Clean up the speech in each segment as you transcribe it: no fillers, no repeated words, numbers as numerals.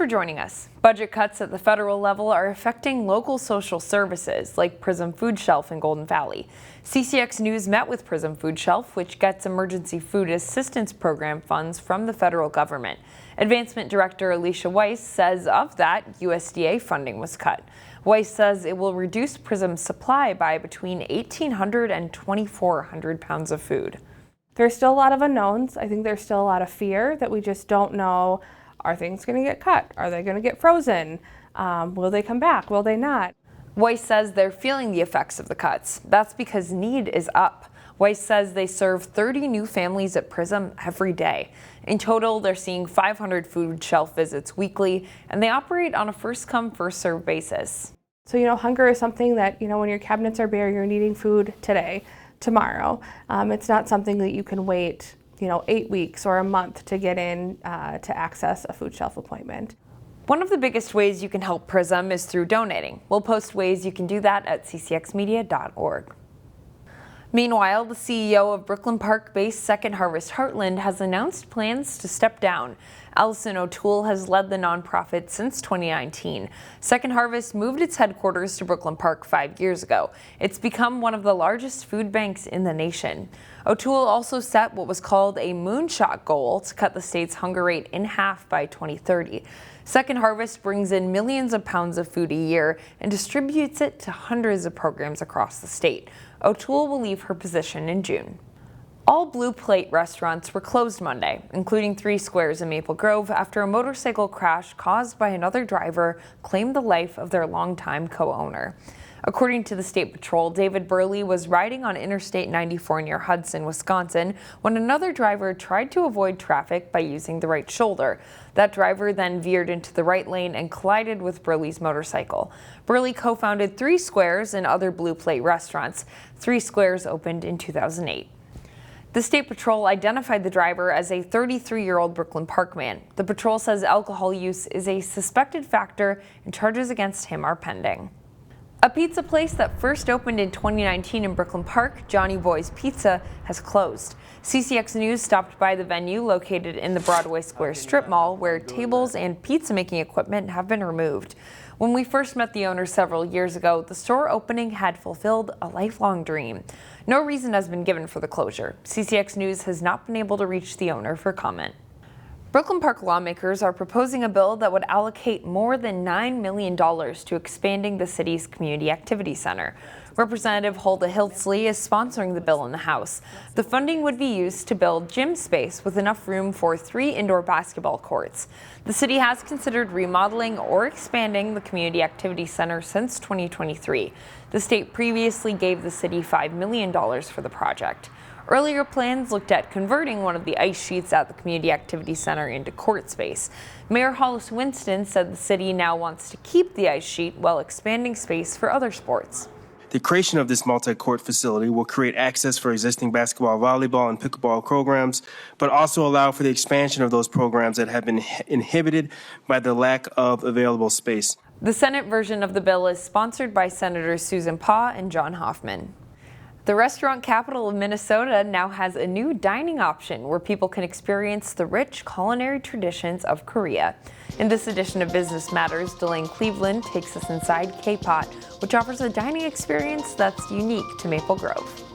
for joining us. Budget cuts at the federal level are affecting local social services like PRISM Food Shelf in Golden Valley. CCX News met with PRISM Food Shelf, which gets emergency food assistance program funds from the federal government. Advancement Director Alicia Weiss says of that, USDA funding was cut. Weiss says it will reduce PRISM's supply by between 1,800 and 2,400 pounds of food. There's still a lot of unknowns. I think there's still a lot of fear that we just don't know. Are things going to get cut? Are they going to get frozen? Will they come back? Will they not? Weiss says they're feeling the effects of the cuts. That's because need is up. Weiss says they serve 30 new families at PRISM every day. In total, they're seeing 500 food shelf visits weekly, and they operate on a first-come, first-served basis. So, hunger is something that, when your cabinets are bare, you're needing food today, tomorrow. It's not something that you can wait 8 weeks or a month to get in to access a food shelf appointment. One of the biggest ways you can help PRISM is through donating. We'll post ways you can do that at ccxmedia.org. Meanwhile, the CEO of Brooklyn Park-based Second Harvest Heartland has announced plans to step down. Allison O'Toole has led the nonprofit since 2019. Second Harvest moved its headquarters to Brooklyn Park 5 years ago. It's become one of the largest food banks in the nation. O'Toole also set what was called a moonshot goal to cut the state's hunger rate in half by 2030. Second Harvest brings in millions of pounds of food a year and distributes it to hundreds of programs across the state. O'Toole will leave her position in June. All Blue Plate restaurants were closed Monday, including 3 Squares in Maple Grove, after a motorcycle crash caused by another driver claimed the life of their longtime co-owner. According to the State Patrol, David Burley was riding on Interstate 94 near Hudson, Wisconsin, when another driver tried to avoid traffic by using the right shoulder. That driver then veered into the right lane and collided with Burley's motorcycle. Burley co-founded 3 Squares and other Blue Plate restaurants. 3 Squares opened in 2008. The State Patrol identified the driver as a 33-year-old Brooklyn Park man. The patrol says alcohol use is a suspected factor and charges against him are pending. A pizza place that first opened in 2019 in Brooklyn Park, Johnny Boy's Pizza, has closed. CCX News stopped by the venue located in the Broadway Square strip mall, where tables and pizza-making equipment have been removed. When we first met the owner several years ago, the store opening had fulfilled a lifelong dream. No reason has been given for the closure. CCX News has not been able to reach the owner for comment. Brooklyn Park lawmakers are proposing a bill that would allocate more than $9 million to expanding the city's community activity center. Representative Hulda Hiltsley is sponsoring the bill in the House. The funding would be used to build gym space with enough room for 3 indoor basketball courts. The city has considered remodeling or expanding the community activity center since 2023. The state previously gave the city $5 million for the project. Earlier plans looked at converting one of the ice sheets at the Community Activity Center into court space. Mayor Hollis Winston said the city now wants to keep the ice sheet while expanding space for other sports. The creation of this multi-court facility will create access for existing basketball, volleyball, and pickleball programs, but also allow for the expansion of those programs that have been inhibited by the lack of available space. The Senate version of the bill is sponsored by Senators Susan Pah and John Hoffman. The restaurant capital of Minnesota now has a new dining option where people can experience the rich culinary traditions of Korea. In this edition of Business Matters, Delane Cleveland takes us inside KPOT, which offers a dining experience that's unique to Maple Grove.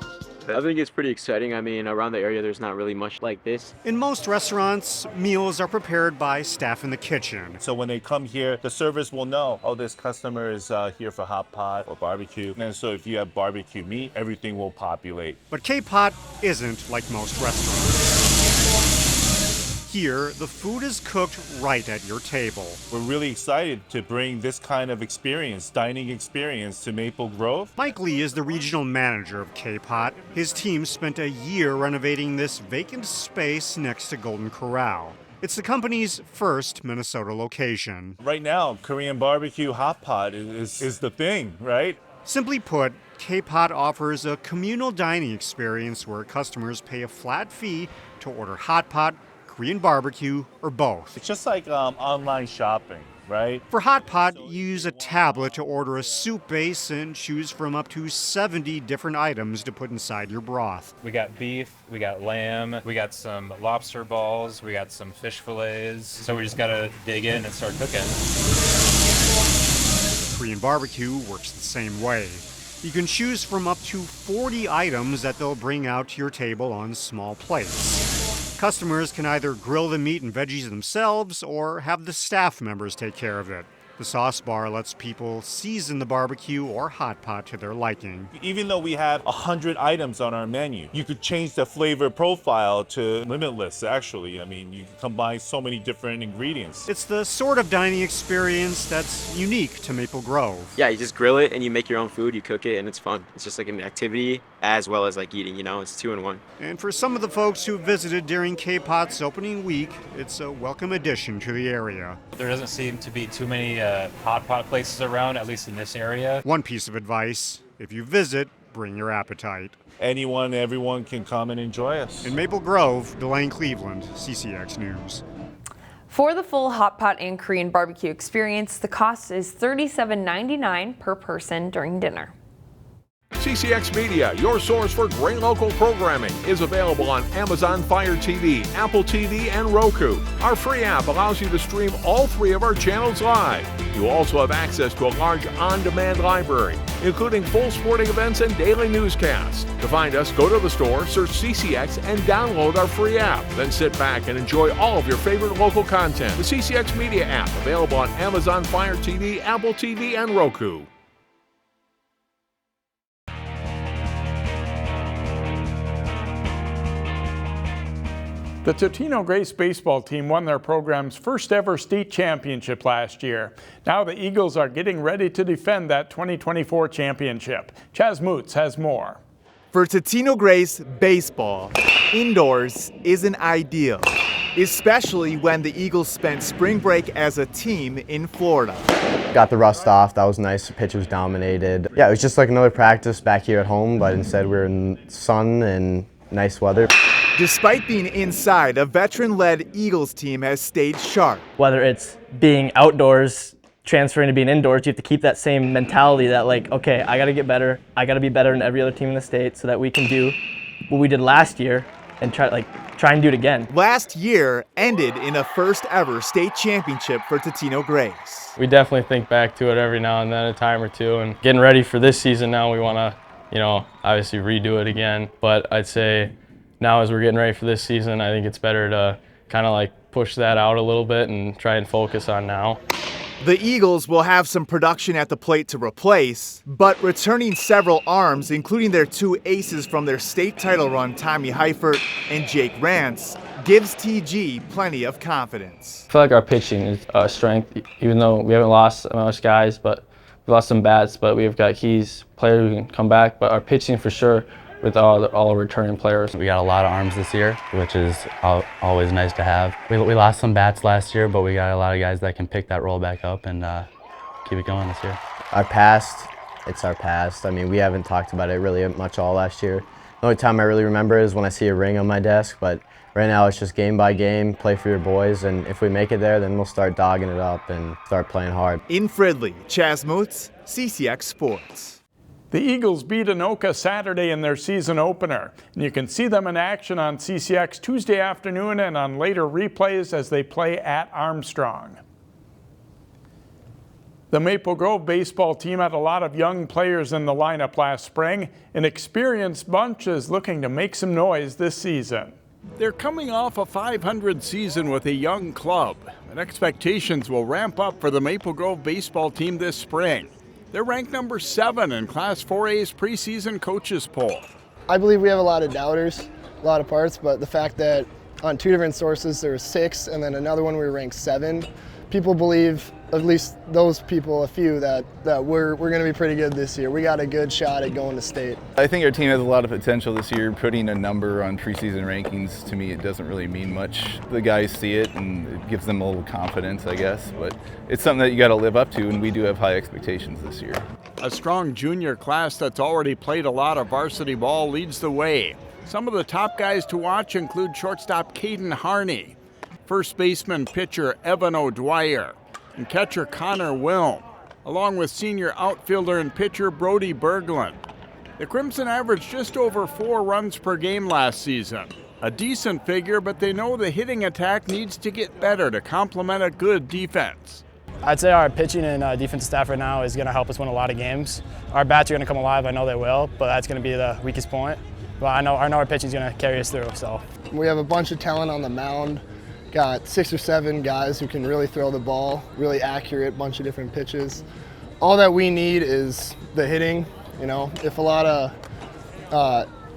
I think it's pretty exciting. I mean, around the area, there's not really much like this. In most restaurants, meals are prepared by staff in the kitchen. So when they come here, the servers will know, oh, this customer is here for hot pot or barbecue. And so if you have barbecue meat, everything will populate. But KPOT isn't like most restaurants. Here, the food is cooked right at your table. We're really excited to bring this kind of experience, dining experience, to Maple Grove. Mike Lee is the regional manager of KPOT. His team spent a year renovating this vacant space next to Golden Corral. It's the company's first Minnesota location. Right now, Korean barbecue hot pot is the thing, right? Simply put, KPOT offers a communal dining experience where customers pay a flat fee to order hot pot, Korean barbecue, or both. It's just like online shopping, right? For Hot Pot, you use a tablet to order a soup base and choose from up to 70 different items to put inside your broth. We got beef, we got lamb, we got some lobster balls, we got some fish fillets. So we just gotta dig in and start cooking. Korean barbecue works the same way. You can choose from up to 40 items that they'll bring out to your table on small plates. Customers can either grill the meat and veggies themselves or have the staff members take care of it. The sauce bar lets people season the barbecue or hot pot to their liking. Even though we have 100 items on our menu, you could change the flavor profile to limitless, actually. I mean, you can combine so many different ingredients. It's the sort of dining experience that's unique to Maple Grove. Yeah, you just grill it and you make your own food, you cook it, and it's fun. It's just like an activity as well as like eating, it's 2 in 1. And for some of the folks who visited during KPOT's opening week, it's a welcome addition to the area. There doesn't seem to be too many hot pot places around, at least in this area. One piece of advice, if you visit, bring your appetite. Everyone can come and enjoy us. In Maple Grove, Delane Cleveland, CCX News. For the full hot pot and Korean barbecue experience, the cost is $37.99 per person during dinner. CCX Media, your source for great local programming, is available on Amazon Fire TV, Apple TV, and Roku. Our free app allows you to stream all 3 of our channels live. You also have access to a large on-demand library, including full sporting events and daily newscasts. To find us, go to the store, search CCX, and download our free app. Then sit back and enjoy all of your favorite local content. The CCX Media app, available on Amazon Fire TV, Apple TV, and Roku. The Totino-Grace baseball team won their program's first ever state championship last year. Now the Eagles are getting ready to defend that 2024 championship. Chaz Moots has more. For Totino-Grace baseball, indoors isn't ideal, especially when the Eagles spent spring break as a team in Florida. Got the rust off, that was nice, the pitch was dominated. Yeah, it was just like another practice back here at home, but instead we're in sun and nice weather. Despite being inside, a veteran-led Eagles team has stayed sharp. Whether it's being outdoors, transferring to being indoors, you have to keep that same mentality that like, okay, I gotta get better, I gotta be better than every other team in the state so that we can do what we did last year and try and do it again. Last year ended in a first ever state championship for Totino-Grace. We definitely think back to it every now and then, a time or two, and getting ready for this season now, we wanna, obviously redo it again, but I'd say now as we're getting ready for this season, I think it's better to kind of push that out a little bit and try and focus on now. The Eagles will have some production at the plate to replace, but returning several arms, including their 2 aces from their state title run, Tommy Heifert and Jake Rance, gives TG plenty of confidence. I feel like our pitching is a strength, even though we haven't lost most guys, but we lost some bats, but we've got keys, players who can come back, but our pitching for sure, with all returning players. We got a lot of arms this year, which is always nice to have. We lost some bats last year, but we got a lot of guys that can pick that role back up and keep it going this year. Our past, it's our past. I mean, we haven't talked about it really much all last year. The only time I really remember is when I see a ring on my desk, but right now it's just game by game, play for your boys, and if we make it there, then we'll start dogging it up and start playing hard. In Fridley, Chaz Moots, CCX Sports. The Eagles beat Anoka Saturday in their season opener, and you can see them in action on CCX Tuesday afternoon and on later replays as they play at Armstrong. The Maple Grove baseball team had a lot of young players in the lineup last spring. An experienced bunch is looking to make some noise this season. They're coming off a .500 season with a young club, and expectations will ramp up for the Maple Grove baseball team this spring. They're ranked number 7 in Class 4A's preseason coaches poll. I believe we have a lot of doubters, a lot of parts, but the fact that on 2 different sources there was 6 and then another one we were ranked 7, people believe, at least those people, a few, that we're going to be pretty good this year. We got a good shot at going to state. I think our team has a lot of potential this year. Putting a number on preseason rankings, to me, it doesn't really mean much. The guys see it and it gives them a little confidence, I guess, but it's something that you got to live up to, and we do have high expectations this year. A strong junior class that's already played a lot of varsity ball leads the way. Some of the top guys to watch include shortstop Caden Harney, first baseman pitcher Evan O'Dwyer, and catcher Connor Wilm, along with senior outfielder and pitcher Brody Berglund. The Crimson averaged just over 4 runs per game last season. A decent figure, but they know the hitting attack needs to get better to complement a good defense. I'd say our pitching and defensive staff right now is going to help us win a lot of games. Our bats are going to come alive, I know they will, but that's going to be the weakest point. But I know our pitching is going to carry us through. So we have a bunch of talent on the mound. Got 6 or 7 guys who can really throw the ball, really accurate, bunch of different pitches. All that we need is the hitting. You know, if a lot of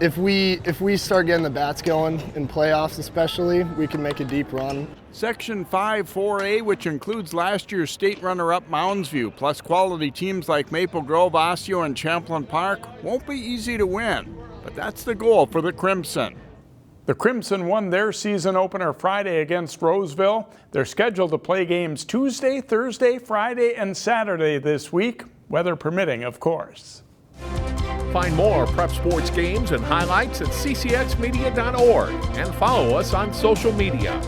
if we start getting the bats going in playoffs especially, we can make a deep run. Section 5-4A, which includes last year's state runner-up Mounds View, plus quality teams like Maple Grove, Osseo, and Champlain Park, won't be easy to win. But that's the goal for the Crimson. The Crimson won their season opener Friday against Roseville. They're scheduled to play games Tuesday, Thursday, Friday, and Saturday this week, weather permitting, of course. Find more prep sports games and highlights at ccxmedia.org and follow us on social media.